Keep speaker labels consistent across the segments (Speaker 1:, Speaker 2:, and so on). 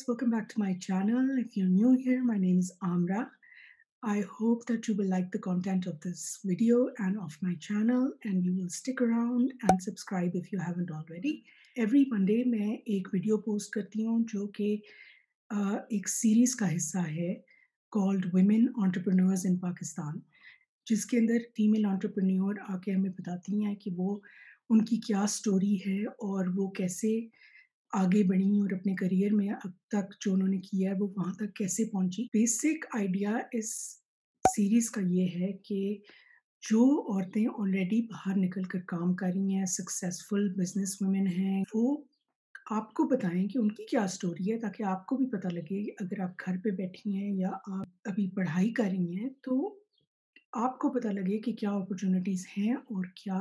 Speaker 1: welcome back to my channel. If you're new here, my name is Amra. I hope that you will like the content of this video and of my channel, and you will stick around and subscribe if you haven't already. Every Monday मैं एक video post करती हूँ जो कि एक series का हिस्सा है called Women Entrepreneurs in Pakistan, जिसके अंदर फीमेल एंटरप्रेन्योर आके हमें बताती हैं कि वो उनकी क्या स्टोरी है और वो कैसे आगे बढ़ी और अपने करियर में अब तक जो उन्होंने किया है वो वहाँ तक कैसे पहुँची। बेसिक आइडिया इस सीरीज़ का ये है कि जो औरतें ऑलरेडी बाहर निकल कर काम कर रही हैं, सक्सेसफुल बिज़नेस वुमेन हैं, वो आपको बताएँ कि उनकी क्या स्टोरी है ताकि आपको भी पता लगे अगर आप घर पे बैठी हैं या आप अभी पढ़ाई कर रही हैं, तो आपको पता लगे कि क्या अपॉर्च्युनिटीज़ हैं और क्या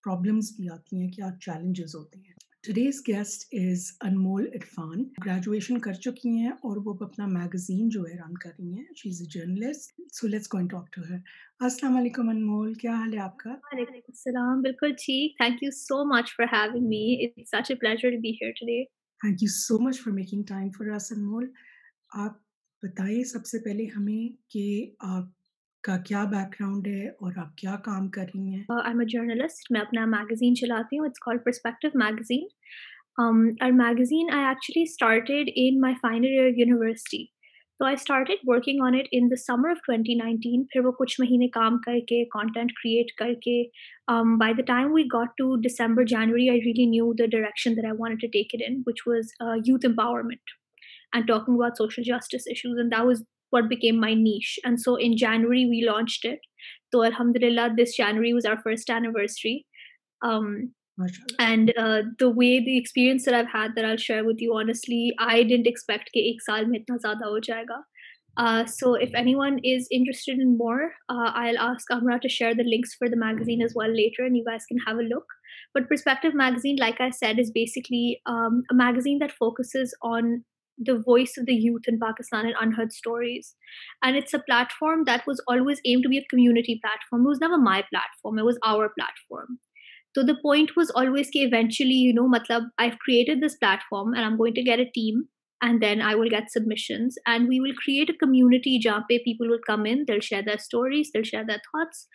Speaker 1: प्रॉब्लम्स भी आती हैं, क्या चैलेंजेस होते हैं। Today's guest is Anmol Irfan. Graduation कर चुकी हैं और वो अपना मैगज़ीन जो है रन कर रही हैं। She is a journalist. So let's go and talk to her. अस्सलाम वालेकुम अनमोल, क्या हाल है आपका?
Speaker 2: Walaikum Assalam. Bilkul ठीक. Thank you so much for having me. It's such a pleasure to be here today.
Speaker 1: Thank you so much for making time for us Anmol. आप बताइए सबसे पहले हमें कि आपका क्या बैकग्राउंड है और आप क्या काम कर रही हैं?
Speaker 2: I'm a journalist. मैं अपना magazine चलाती हूँ. It's called Perspective Magazine. Our magazine I actually started in my final year university. So I started working on it in the summer of 2019. फिर वो कुछ महीने काम करके content create करके by the time we got to December, January, I really knew the direction that I wanted to take it in, which was youth empowerment and talking about social justice issues. And that was what became my niche. And so in January, we launched it. So, Alhamdulillah, this January was our first anniversary. Um,
Speaker 1: माशाल्लाह।
Speaker 2: and the way the experience that I've had that I'll share with you, honestly, I didn't expect कि एक साल में इतना ज़्यादा हो जाएगा. So if anyone is interested in more, I'll ask Amra to share the links for the magazine as well later, and you guys can have a look. But Perspective Magazine, like I said, is basically a magazine that focuses on the voice of the youth in Pakistan and unheard stories. And it's a platform that was always aimed to be a community platform. It was never my platform, it was our platform. So the point was always कि eventually, matlab, I've created this platform and I'm going to get a team and then I will get submissions and we will create a community जहाँ पे people will come in, they'll share their stories, they'll share their thoughts,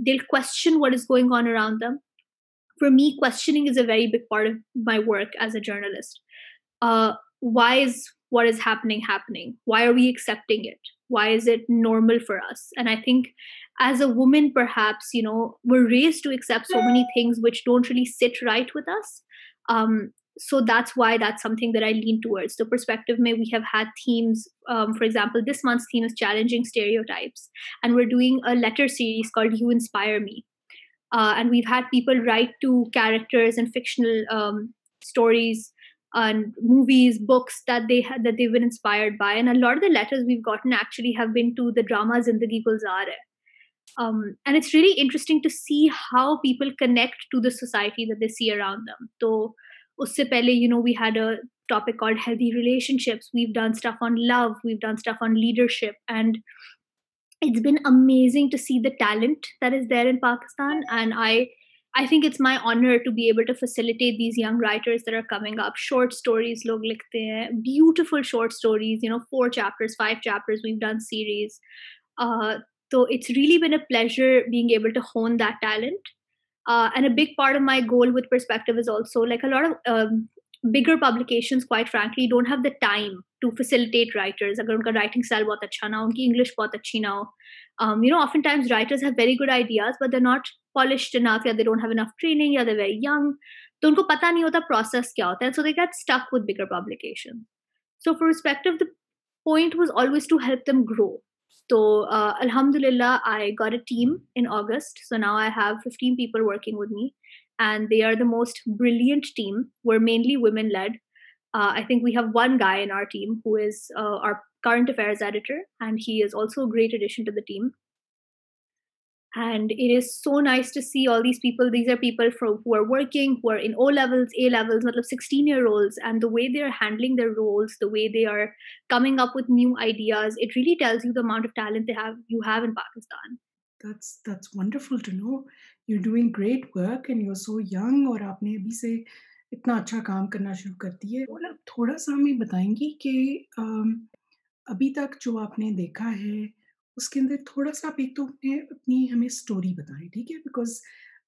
Speaker 2: they'll question what is going on around them. For me, questioning is a very big part of my work as a journalist. Why is what is happening? Why are we accepting it? Why is it normal for us? And I think as a woman, perhaps, we're raised to accept so many things which don't really sit right with us. So that's why that's something that I lean towards. The perspective may we have had themes. For example, this month's theme is challenging stereotypes, and we're doing a letter series called "You Inspire Me." And we've had people write to characters and fictional stories and movies, books that they've been inspired by. And a lot of the letters we've gotten actually have been to the drama Zindagi Gulzar Hai. And it's really interesting to see how people connect to the society that they see around them. So, usse pehle, we had a topic called healthy relationships. We've done stuff on love. We've done stuff on leadership. And it's been amazing to see the talent that is there in Pakistan. And I think it's my honor to be able to facilitate these young writers that are coming up. Short stories, log likhte hain, beautiful short stories, 4 chapters, 5 chapters. We've done series. So it's really been a pleasure being able to hone that talent. And a big part of my goal with Perspective is also like a lot of bigger publications, quite frankly, don't have the time to facilitate writers. अगर उनका writing style बहुत अच्छा ना हो, उनकी English बहुत अच्छी ना हो. Oftentimes writers have very good ideas, but they're not polished enough, या they don't have enough training, या they're very young. तो उनको पता नहीं होता process क्या होता है, so they get stuck with bigger publications. So for Perspective, the point was always to help them grow. So Alhamdulillah, I got a team in August. So now I have 15 people working with me, and they are the most brilliant team. We're mainly women led. I think we have one guy in our team who is our current affairs editor, and he is also a great addition to the team. And it is so nice to see all these people. These are people who are working, who are in O levels, A levels, 16-year-olds, and the way they are handling their roles, the way they are coming up with new ideas, it really tells you the amount of talent you have in Pakistan.
Speaker 1: That's wonderful to know. You're doing great work and you're so young और आपने अभी से इतना अच्छा काम करना शुरू करती है। मतलब थोड़ा-सा हमें बताएँगी कि अभी तक जो आपने देखा है, उसके अंदर थोड़ा-सा आप एक तो अपने अपनी हमें स्टोरी बताएँ, ठीक है? बिकॉज़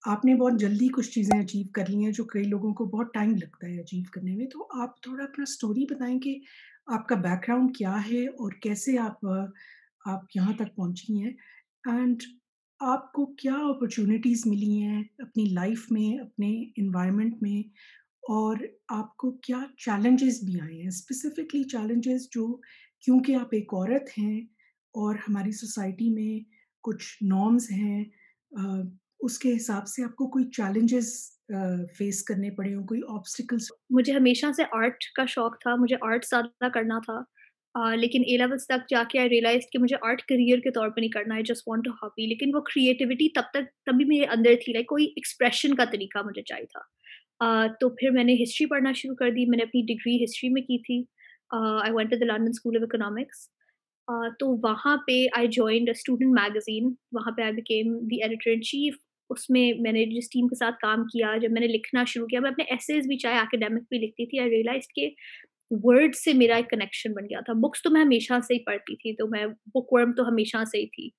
Speaker 1: आपने बहुत जल्दी कुछ चीज़ें अचीव कर ली हैं, जो कई लोगों को बहुत टाइम लगता है अचीव करने में। तो आप थोड़ा अपना स्टोरी बताएँ कि आपका बैकग्राउंड क्या है और कैसे आप यहाँ तक पहुँची हैं? एंड आपको क्या अपॉर्च्युनिटीज़ मिली हैं अपनी लाइफ़ में, अपने एनवायरनमेंट में और आपको क्या चैलेंजेस भी आए हैं? स्पेसिफिकली चैलेंजेस जो क्योंकि आप एक औरत हैं और हमारी सोसाइटी में कुछ नॉर्म्स हैं उसके हिसाब से आपको कोई चैलेंजेस फेस करने पड़े हों, कोई ऑब्स्टिकल्स
Speaker 2: मुझे हमेशा से आर्ट का शौक था, मुझे आर्ट ज़्यादा करना था। लेकिन ए लेवल्स तक जाके आई रियलाइज़्ड कि मुझे आर्ट करियर के तौर पे नहीं करना, I just want a hobby. लेकिन वो क्रिएटिविटी तभी मेरे अंदर थी, लाइक कोई एक्सप्रेशन का तरीका मुझे चाहिए था। तो फिर मैंने हिस्ट्री पढ़ना शुरू कर दी, मैंने अपनी डिग्री हिस्ट्री में की थी। I went to the London School of Economics. तो वहाँ पे I joined a student magazine, वहाँ पे I became the editor in chief. उसमें मैंने जिस टीम के साथ काम किया, जब मैंने लिखना शुरू किया, मैं अपने एसेज़ भी चाहे एकेडमिक भी लिखती थी, आई रियलाइज़्ड कि वर्ड से मेरा एक कनेक्शन बन गया था। बुक्स तो मैं हमेशा से ही पढ़ती थी, तो मैं बुकवर्म तो हमेशा से ही थी।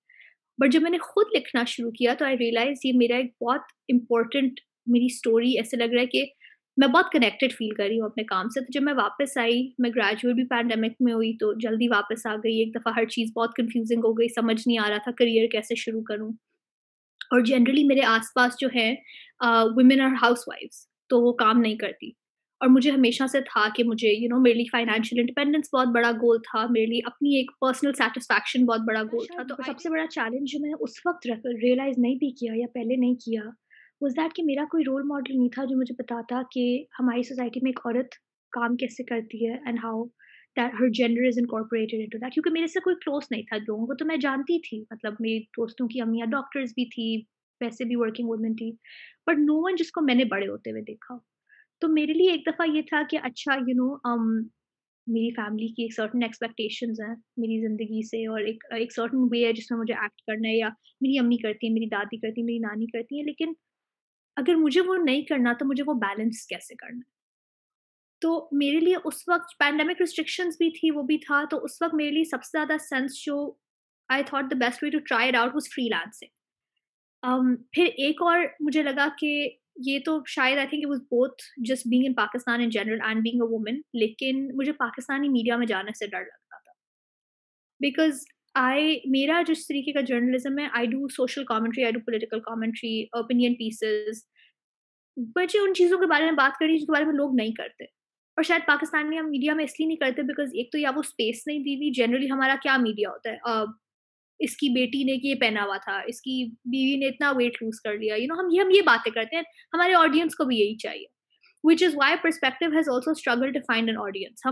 Speaker 2: बट जब मैंने खुद लिखना शुरू किया तो आई रियलाइज़ ये मेरा एक बहुत इम्पोर्टेंट मेरी स्टोरी ऐसे लग रहा है कि मैं बहुत कनेक्टेड फ़ील कर रही हूँ अपने काम से। तो जब मैं वापस आई, मैं ग्रेजुएट भी पैंडेमिक में हुई तो जल्दी वापस आ गई। एक दफ़ा हर चीज़ बहुत कन्फ्यूज़िंग हो गई, समझ नहीं आ रहा था करियर कैसे शुरू करूँ। और जनरली मेरे आस-पास जो है वुमेन आर हाउसवाइफ्स, तो वो काम नहीं करती। और मुझे हमेशा से था कि मुझे मेरे लिए फाइनेंशियल इंडिपेंडेंस बहुत बड़ा गोल था, मेरे लिए अपनी एक पर्सनल सैटिस्फैक्शन बहुत बड़ा गोल था। तो सबसे बड़ा चैलेंज जो मैंने उस वक़्त रियलाइज़ नहीं भी किया या पहले नहीं किया, वाज़ दैट कि मेरा कोई रोल मॉडल नहीं था जो मुझे बताता कि हमारी सोसाइटी में एक औरत काम कैसे करती है and how that her gender is incorporated into that. क्योंकि मेरे से कोई क्लोज़ नहीं था, लोगों को तो मैं जानती थी, मतलब मेरी दोस्तों की अम्मियाँ डॉक्टर्स भी थी, वैसे भी वर्किंग वुमन थी, बट नो वन जिसको मैंने बड़े होते हुए देखा। तो मेरे लिए एक दफ़ा ये था कि अच्छा मेरी फैमिली की एक सर्टेन एक्सपेक्टेशंस हैं मेरी ज़िंदगी से और एक एक सर्टेन वे है जिसमें मुझे एक्ट करना है, या मेरी अम्मी करती है, मेरी दादी करती है, मेरी नानी करती है, लेकिन अगर मुझे वो नहीं करना तो मुझे वो बैलेंस कैसे करना है? तो मेरे लिए उस वक़्त पैंडेमिक रिस्ट्रिक्शंस भी थी, वो भी था, तो उस वक़्त मेरे लिए सबसे ज़्यादा सेंस जो I thought the best way to try it out was freelancing. फिर एक और मुझे लगा कि ये तो शायद I think it was both just being in Pakistan in general and being a woman, लेकिन मुझे पाकिस्तानी मीडिया में जाने से डर लगता था। बिकॉज़ आई मेरा जिस तरीके का जर्नलिज़्म है, I do social commentary, I do political commentary, opinion pieces, but ये उन चीज़ों के बारे में बात करी जिसके बारे में लोग नहीं करते। और शायद पाकिस्तानी हम मीडिया में इसलिए नहीं करते बिकॉज़ एक तो या वो स्पेस नहीं दी हुई, जनरली हमारा क्या मीडिया होता है, इसकी बेटी ने ये पहना हुआ था, इसकी बीवी ने इतना वेट लूज़ कर लिया, हम ये बातें करते हैं, हमारे ऑडियंस को भी यही चाहिए। Which is why perspective has also struggled to find an audience.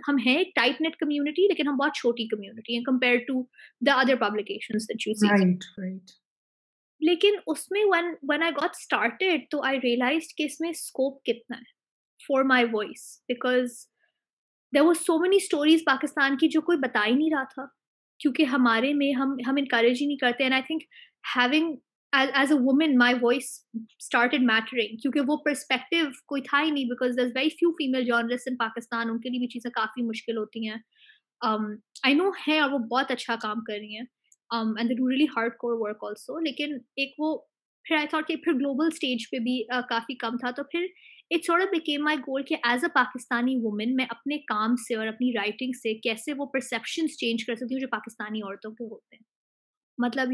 Speaker 2: हम हैं एक टाइट निट कम्युनिटी, लेकिन हम बहुत छोटी कम्युनिटी हैं compared to the other publications that you see.
Speaker 1: Right, right.
Speaker 2: लेकिन उसमें व्हेन आई गॉट स्टार्टेड तो आई रियलाइज़्ड कि इसमें स्कोप कितना है for my voice, because there were so many stories Pakistan की जो कोई बता ही नहीं रहा था। क्योंकि हमारे में हम एनकरेज ही नहीं करते, and I think having as a woman my voice started mattering, क्योंकि वो पर्सपेक्टिव कोई था ही नहीं, because there is very few female journalists in Pakistan, उनके लिए भी चीज़ें काफ़ी मुश्किल होती हैं। आई नो हैं और वो बहुत अच्छा काम कर रही हैं, and they do really hardcore work also, लेकिन एक वो फिर आई थॉट कि फिर ग्लोबल स्टेज पे भी काफ़ी कम था, तो फिर it sort of became my goal कि एज़ अ पाकिस्तानी वुमन मैं अपने काम से और अपनी राइटिंग से कैसे वो परसेप्शंस चेंज कर सकती हूँ जो पाकिस्तानी औरतों के होते हैं। मतलब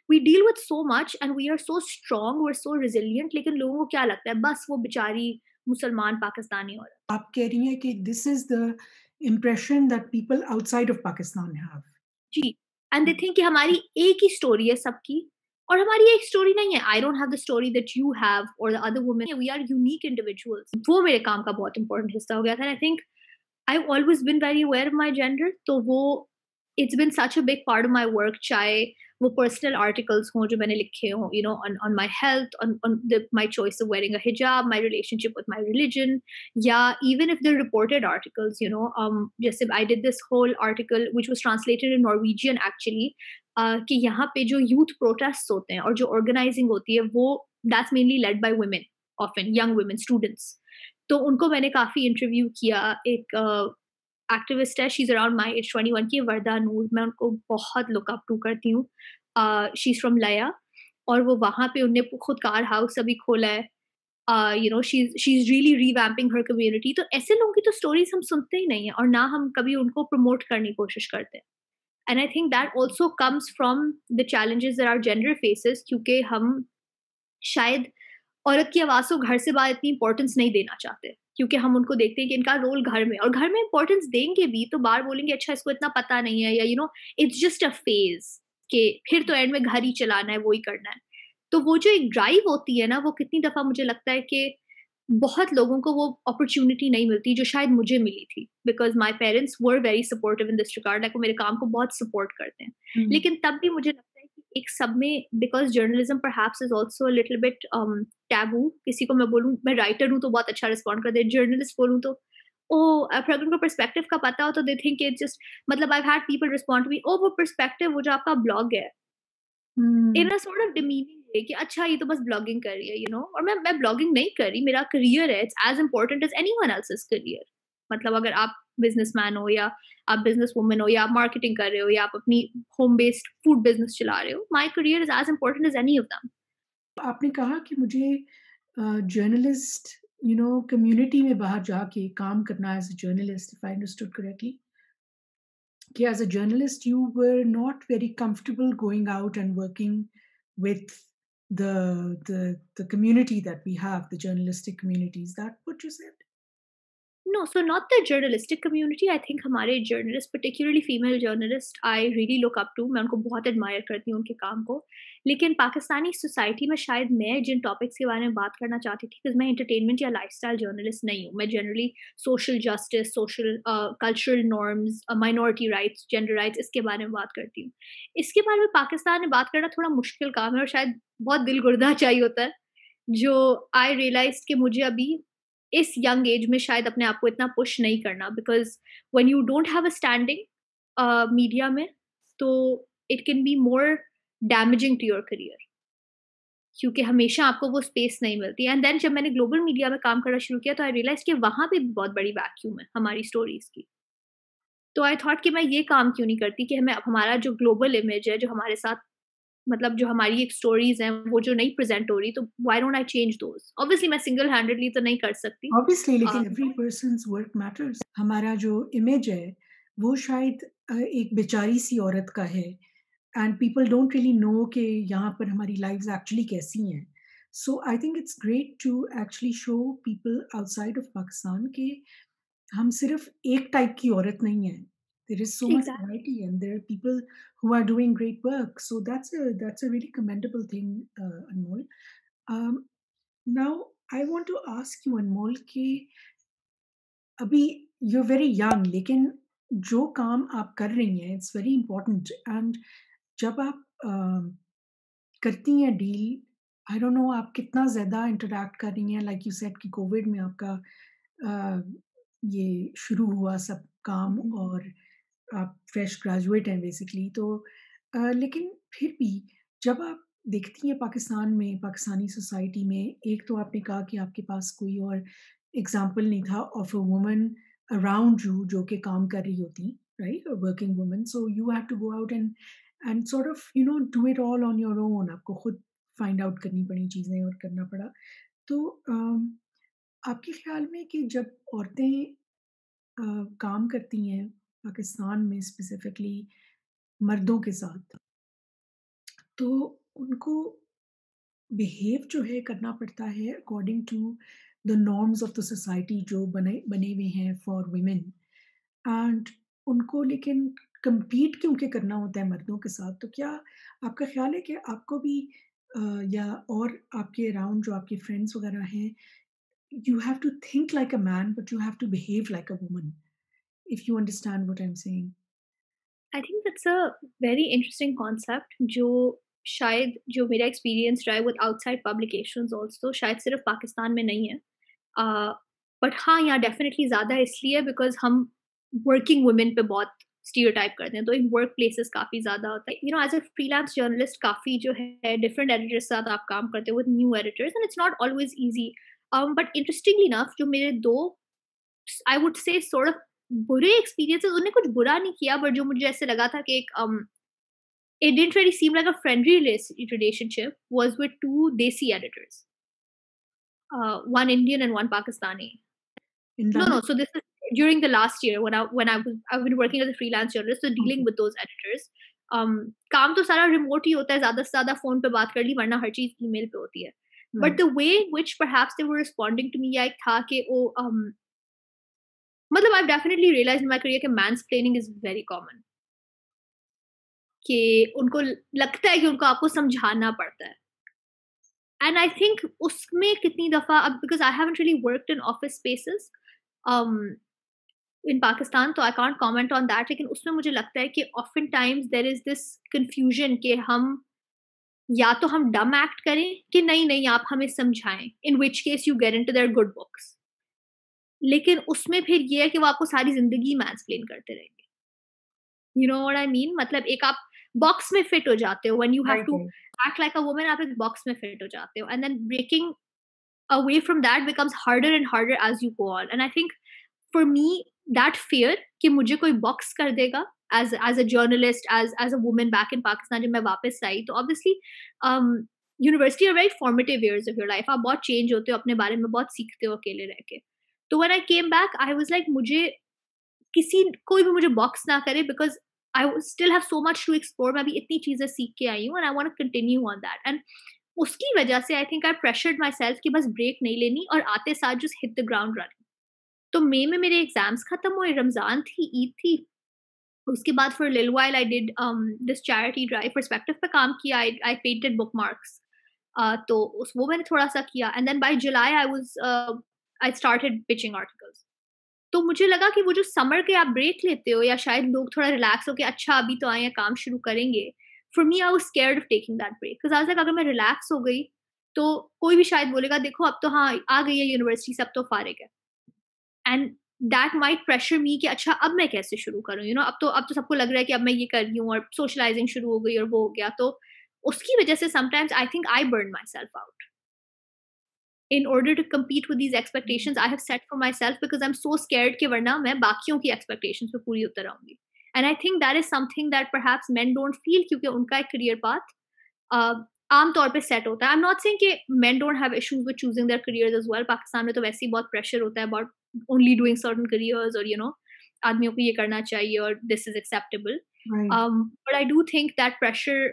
Speaker 2: we deal with so much and we are so strong, we are so resilient, लेकिन लोगों को क्या लगता है बस वो बेचारी मुसलमान पाकिस्तानी औरत।
Speaker 1: आप कह रही हैं कि this is the impression that people outside of Pakistan have.
Speaker 2: जी, एंड दे थिंक कि हमारी एक ही स्टोरी है सबकी, और हमारी एक स्टोरी नहीं है। I don't have the story that you have or the other women, we are unique individuals. वो मेरे काम का बहुत इंपॉर्टेंट हिस्सा हो गया था, and I think I've always been very aware of my gender, तो वो it's been such a big part of my work, चाहे वो पर्सनल आर्टिकल्स हों जो मैंने लिखे हों, on my health, on my choice of wearing a hijab, my relationship with my religion, या even if they're reported articles, जैसे I did this whole article which was translated in Norwegian actually, कि यहाँ पे जो youth protest होते हैं और जो ऑर्गेनाइजिंग होती है वो that's mainly led by women. often young women students. तो उनको मैंने काफ़ी इंटरव्यू किया। एक एक्टिविस्ट है, she is around my age 21 की, वर्दा नूर, मैं उनको बहुत लुक अप टू करती हूँ। शी इज़ फ्रॉम लया और वो वहाँ पे उन्होंने खुद कार हाउस अभी खोला है। She is really revamping her community. तो ऐसे लोगों की तो स्टोरीज़ हम सुनते ही नहीं हैं और ना हम कभी उनको प्रमोट करने की कोशिश करते हैं। And I think that also comes from the challenges that our gender faces, क्योंकि हम शायद औरत की आवाज़ को घर से बाहर इतनी इम्पोर्टेंस नहीं देना चाहते, क्योंकि हम उनको देखते हैं कि इनका रोल घर में, और घर में इम्पोर्टेंस देंगे भी तो बाहर बोलेंगे अच्छा इसको इतना पता नहीं है, या इट्स जस्ट अ फेज, कि फिर तो एंड में घर ही चलाना है, वो ही करना है। तो वो जो एक ड्राइव होती है ना, वो कितनी दफा मुझे लगता है कि बहुत लोगों को वो अपॉर्चुनिटी नहीं मिलती जो शायद मुझे मिली थी, because my parents were very supportive in this regard, like वो मेरे काम को बहुत सपोर्ट करते हैं।
Speaker 1: Hmm.
Speaker 2: लेकिन तब भी मुझे लगता है कि एक सब में, because journalism perhaps is also little bit taboo. किसी को मैं बोलूँ मैं राइटर हूँ तो बहुत अच्छा रिस्पॉन्ड करते हैं, जर्नलिस्ट बोलूँ तो ओ, अगर उनको पर्सपेक्टिव का पता हो तो दे थिंक इट जस्ट, मतलब I had people respond to me, ओ वो पर्सपेक्टिव, वो जो आपका ब्लॉग है,
Speaker 1: Hmm.
Speaker 2: In a sort of demeaning way कि अच्छा ये तो बस ब्लॉगिंग कर रही है, और मैं ब्लॉगिंग नहीं कर रही, मेरा करियर है, it's as important as anyone else's career. मतलब अगर आप बिजनेसमैन हो, या आप बिजनेस वुमन हो, या आप मार्केटिंग कर रहे हो, या आप अपनी होम बेस्ड फूड बिजनेस चला रहे हो, my career is as important as any of them.
Speaker 1: आपने कहा कि मुझे जर्नलिस्ट कम्युनिटी में बाहर जाके काम करना as a journalist, if I understood correctly, कि as a journalist you were not very comfortable going out and working with the community that we have, the journalistic community. Is that what you said?
Speaker 2: No, so not the journalistic community. I think हमारे journalist, particularly female journalist, I really look up to, मैं उनको बहुत admire करती हूँ उनके काम को। लेकिन पाकिस्तानी सोसाइटी में शायद मैं जिन टॉपिक्स के बारे में बात करना चाहती थी, बिकॉज मैं एंटरटेनमेंट या लाइफस्टाइल जर्नलिस्ट नहीं हूँ, मैं generally social justice, social cultural norms, minority rights, gender rights, इसके बारे में बात करती हूँ। इसके बारे में पाकिस्तान में बात करना थोड़ा मुश्किल काम है, और शायद बहुत दिल गुर्दा चाहिए होता है, जो आई रियलाइज़ कि मुझे अभी इस यंग एज में शायद अपने आप को इतना पुश नहीं करना, because when you don't have a standing media में, तो it can be more damaging to your career, क्योंकि हमेशा आपको वो स्पेस नहीं मिलती। एंड देन जब मैंने ग्लोबल मीडिया में काम करना शुरू किया, तो आई रियलाइज़ कि वहाँ पे भी बहुत बड़ी वैक्यूम है हमारी स्टोरीज़ की। तो आई थॉट कि मैं ये काम क्यों नहीं करती कि हमें हमारा जो ग्लोबल इमेज है, जो हमारे साथ, मतलब जो हमारी एक स्टोरीज़ हैं, वो जो नहीं प्रेज़ेंट हो रही, तो why don't I change those? Obviously मैं सिंगल हैंडेडली तो नहीं कर सकती।
Speaker 1: ऑब्वियसली,
Speaker 2: अ,
Speaker 1: लेकिन एवरी पर्सन्स वर्क मैटर्स। हमारा जो इमेज है वो शायद एक बेचारी सी औरत का है, and people don't really know कि यहाँ पर हमारी लाइव्स एक्चुअली कैसी हैं। So I think it's great to actually show people outside of Pakistan कि हम सिर्फ एक टाइप की औरत नहीं है। There is so much
Speaker 2: exactly.
Speaker 1: variety, and there are people who are doing great work. So that's a really commendable thing, Anmol. Um, Now I want to ask you, Anmol, कि अभी you are very young, लेकिन जो काम आप कर रही हैं it's very important, and जब आप करती हैं डील, आई डोंट नो आप कितना ज़्यादा इंटरैक्ट कर रही हैं, लाइक यू सेड कि कोविड में आपका अ, ये शुरू हुआ सब काम,
Speaker 2: हुँ,
Speaker 1: और आप फ्रेश ग्रेजुएट हैं बेसिकली, तो लेकिन फिर भी जब आप देखती हैं पाकिस्तान में, पाकिस्तानी सोसाइटी में, एक तो आपने कहा कि आपके पास कोई और एग्जाम्पल नहीं था of a woman around you जो कि काम कर रही होती, right, working woman, so you have to go out and sort of do it all on your own, आपको खुद फाइंड आउट करनी पड़ी चीज़ें और करना पड़ा। तो आपके ख्याल में कि जब औरतें काम करती हैं पाकिस्तान में स्पेसिफिकली मर्दों के साथ, तो उनको बिहेव जो है करना पड़ता है according to the norms of the society जो बने बने हुए हैं फॉर वुमेन, एंड उनको लेकिन compete क्यों के करना होता है मर्दों के साथ। तो क्या आपका ख्याल है कि आपको भी या और आपके अराउंड जो आपके फ्रेंड्स वगैरह हैं, you have to think like a man but you have to behave like a woman, if you understand what I'm saying?
Speaker 2: I think that's a very interesting concept, जो शायद जो मेरा एक्सपीरियंस रहा है विद आउटसाइड पब्लिकेशंस आल्सो, शायद सिर्फ पाकिस्तान में नहीं है। बट हाँ, यहाँ डेफ़िनिटली ज़्यादा इसलिए बिकॉज़ हम वर्किंग वुमेन पे बहुत स्टीरियोटाइप करते हैं, तो इन वर्क प्लेसेस काफ़ी ज़्यादा होता है। एज़ अ फ्रीलांस जर्नलिस्ट काफ़ी जो है डिफरेंट एडिटर्स के साथ आप काम करते हो with new editors and it's not always easy. But interestingly enough जो मेरे 2 I would say sort of बुरे एक्सपीरियंसेस, उन्होंने कुछ बुरा नहीं किया बट जो मुझे ऐसे लगा था कि एक it didn't really seem like a friendly relationship was with 2 desi editors, one Indian and one Pakistani.
Speaker 1: In
Speaker 2: No, no.
Speaker 1: London?
Speaker 2: So this is during the last year I've been working as a freelance journalist, so dealing
Speaker 1: Okay.
Speaker 2: with those editors. काम तो सारा remote ही होता है, ज़्यादा से ज़्यादा phone पे बात कर ली, वरना हर चीज़ ईमेल पे होती है। But
Speaker 1: Right.
Speaker 2: the way in which perhaps they were responding to me, या एक था कि मतलब I've definitely realized in my career कि mansplaining is very common, कि उनको लगता है कि उनको आपको समझाना पड़ता है। एंड आई थिंक उसमें कितनी दफ़ा, अब because I haven't really worked in office spaces in Pakistan, तो I can't comment on that, लेकिन उसमें मुझे लगता है कि often times there is this confusion कि हम या तो हम डम एक्ट करें कि नहीं आप हमें समझाएँ, in which case you get into their good books. लेकिन उसमें फिर ये है कि वो आपको सारी ज़िंदगी मैंसप्लेन करते रहेंगे। You know what I mean? मतलब एक आप बॉक्स में फिट हो जाते हो, when you have
Speaker 1: Right,
Speaker 2: to
Speaker 1: right.
Speaker 2: Act like a woman, आप एक बॉक्स में फिट हो जाते हो, and then breaking away from that becomes harder and harder as you go on. And I think for me, that fear कि मुझे कोई box कर देगा as a journalist, as a woman back in Pakistan, जब मैं वापस आई, तो obviously um, university are very formative years of your life. आप बहुत change होते हो, अपने बारे में बहुत सीखते हो अकेले रह के। तो when I came back, I was like मुझे कोई भी मुझे box ना करे, because I still have so much to explore. मैं अभी इतनी चीजें सीख के आई हूँ and I want to continue on that. And उसकी वजह से I think I pressured my self कि बस ब्रेक नहीं लेनी और आते साथ just hit the ground running. तो मई में मेरे एग्जाम्स खत्म हुए, रमजान थी, ईद थी। उसके बाद for little while I did this charity drive, perspective पे काम किया, आई पेंटेड बुक मार्क्स, तो उस वो मैंने थोड़ा सा किया, and then by July I started pitching articles. तो मुझे लगा कि वो जो समर के आप ब्रेक लेते हो, या शायद लोग थोड़ा रिलैक्स होके अच्छा अभी तो आए हैं, काम शुरू करेंगे। For me I was scared of taking that break, because I was like अगर मैं रिलैक्स हो गई, तो कोई भी शायद बोलेगा देखो अब तो हाँ, आ गई है यूनिवर्सिटी से, अब तो फारिग है। एंड दैट माइट प्रेशर मी कि अच्छा अब मैं कैसे शुरू करूँ? अब तो सबको लग रहा है कि अब मैं ये कर रही हूँ और सोशलाइज़िंग शुरू हो गई और वो हो गया। तो उसकी वजह से sometimes I think I burn my self out. In order to compete with these expectations I have set for myself, because I'm so scared कि वरना मैं बाकियों की expectations पे पूरी उतर आऊँगी। And I think that is something that perhaps men don't feel, क्योंकि उनका एक career path आम तौर पे सेट होता है। I'm not saying कि men don't have issues with choosing their careers as well। Pakistan में तो वैसे ही बहुत pressure होता है about only doing certain careers, और आदमियों को ये करना चाहिए और this is acceptable।
Speaker 1: Right.
Speaker 2: But I do think that pressure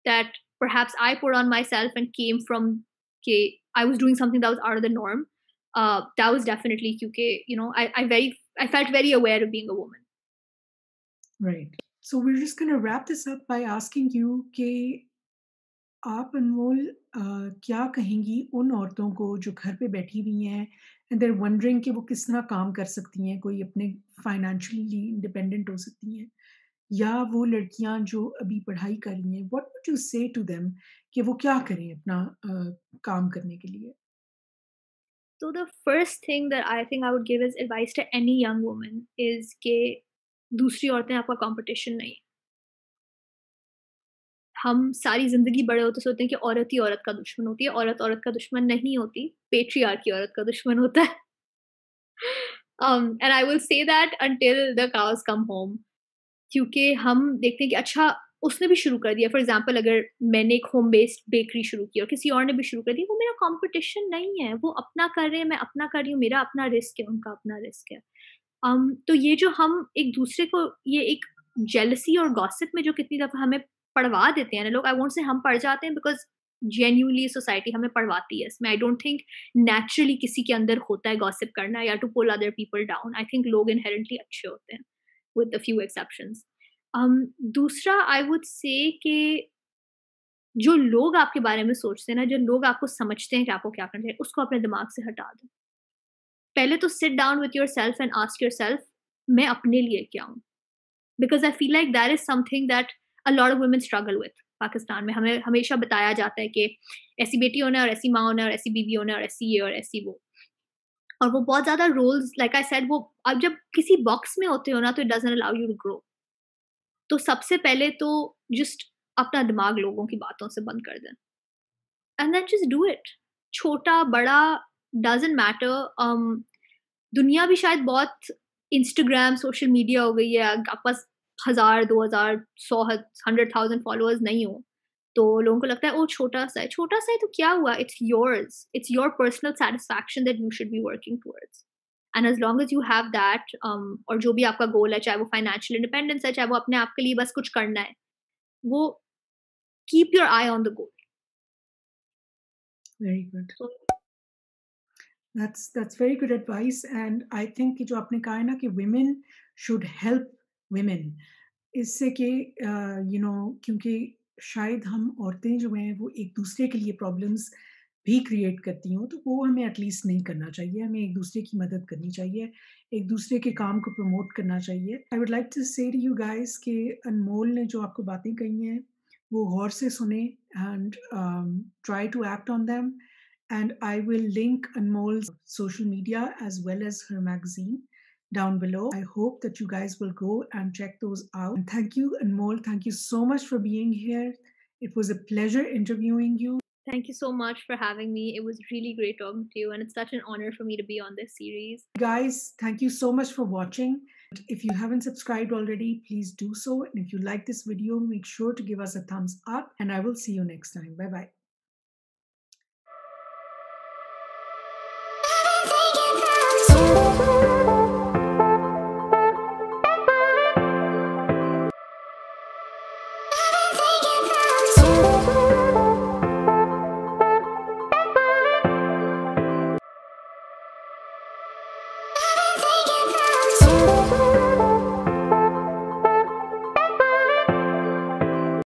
Speaker 2: that perhaps I put on myself and came from okay, I was doing something that was out of the norm. That was definitely क्योंकि I felt very aware of being a woman.
Speaker 1: Right. So we're just going to wrap this up by asking you कि आप अनमोल क्या कहेंगी उन औरतों को जो घर पे बैठी हुई हैं एंड देयर वंडरिंग कि वो किस तरह काम कर सकती हैं, कोई अपने फाइनेंशियली इंडिपेंडेंट हो सकती हैं, या वो लड़कियां जो अभी पढ़ाई कर रही हैं, व्हाट वुड यू से टू देम कि वो क्या करें अपना काम करने के लिए?
Speaker 2: So the first thing that I think I would give as advice to any young woman is कि दूसरी औरतें आपका competition नहीं है। हम सारी ज़िंदगी बड़े होते सोचते हैं कि औरत ही औरत का दुश्मन होती है, औरत औरत का दुश्मन नहीं होती, पेट्रियार्की औरत का दुश्मन होता है। And I will say that until the cows come home, क्योंकि हम देखते हैं कि अच्छा उसने भी शुरू कर दिया। फॉर एग्ज़ाम्पल अगर मैंने एक होम बेस्ड बेकरी शुरू की और किसी और ने भी शुरू कर दी, वो मेरा कॉम्पिटिशन नहीं है, वो अपना कर रहे हैं, मैं अपना कर रही हूँ, मेरा अपना रिस्क है, उनका अपना रिस्क है। तो ये जो हम एक दूसरे को ये एक जेलसी और गॉसिप में जो कितनी दफ़ा हमें पढ़वा देते हैं ना लोग, आई वोंट से हम पढ़ जाते हैं, बिकॉज़ जेन्युइनली सोसाइटी हमें पढ़वाती है इसमें। आई डोंट थिंक नेचुरली किसी के अंदर होता है गॉसिप करना या to pull other people down. I think लोग इनहेरेंटली अच्छे होते हैं, विद अ फ्यू एक्सेप्शंस। दूसरा आई वुड से कि जो लोग आपके बारे में सोचते हैं ना, जो लोग आपको समझते हैं कि आपको क्या करना है, उसको अपने दिमाग से हटा दो। पहले तो sit down with yourself and ask yourself, मैं अपने लिए क्या हूँ? Because I feel like that is something that a lot of women struggle with. Pakistan में हमें हमेशा बताया जाता है कि ऐसी बेटी होना है और ऐसी माँ होना है और ऐसी बीवी होना है और ऐसी ये और ऐसी वो। और वो बहुत ज़्यादा रोल्स, लाइक आई सेड, वो अब जब किसी बॉक्स में होते हो ना, तो it doesn't allow you to grow. तो सबसे पहले तो जस्ट अपना दिमाग लोगों की बातों से बंद कर दें and then just do it. छोटा, बड़ा डज़न्ट मैटर। दुनिया भी शायद बहुत इंस्टाग्राम, सोशल मीडिया हो गई है, आपके पास 1000, 2000, 100 100,000 फॉलोअर्स नहीं हो, तो लोगों को लगता है ओह छोटा-सा है। छोटा-सा है तो क्या हुआ? It's yours. It's your personal satisfaction that you should be working towards. And as long as you have that और जो भी आपका गोल है, चाहे वो फाइनेंशियल इंडिपेंडेंस है, चाहे वो अपने आप के लिए बस कुछ करना है, वो keep your I on the goal.
Speaker 1: Very good.
Speaker 2: So
Speaker 1: That's very good advice, and I think कि जो आपने कहा है ना कि women should help women, इससे कि क्योंकि शायद हम औरतें जो हैं वो एक दूसरे के लिए प्रॉब्लम्स भी क्रिएट करती हों, तो वो हमें एटलीस्ट नहीं करना चाहिए। हमें एक दूसरे की मदद करनी चाहिए, एक दूसरे के काम को प्रमोट करना चाहिए। आई वुड लाइक टू से टू यू गाइस कि अनमोल ने जो आपको बातें कही हैं वो गौर से सुने and try to act on them, and I will link Anmol's social media as well as her magazine down below. I hope that you guys will go and check those out. And thank you, Anmol. Thank you so much for being here. It was a pleasure interviewing you.
Speaker 2: thank you so much for having me. It was really great talking to you, and it's such an honor for me to be on this series.
Speaker 1: Guys, thank you so much for watching. If you haven't subscribed already, please do so. And if you like this video, make sure to give us a thumbs up. And I will see you next time. Bye bye.